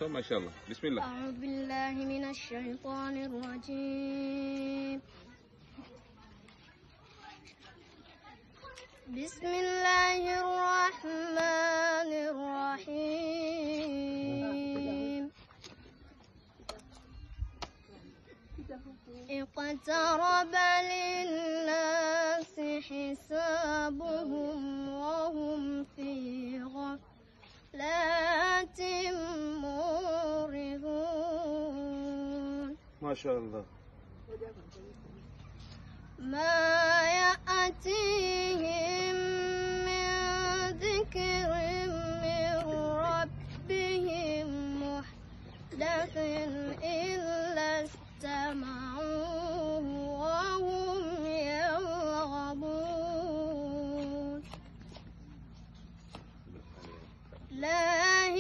خلاص ما شاء الله. بسم الله. أعوذ بالله من الشيطان الرجيم. بسم الله الرحمن الرحيم. اقترب للناس حسابهم وهم في غفلة معرضون. ما شاء الله. ما يأتيهم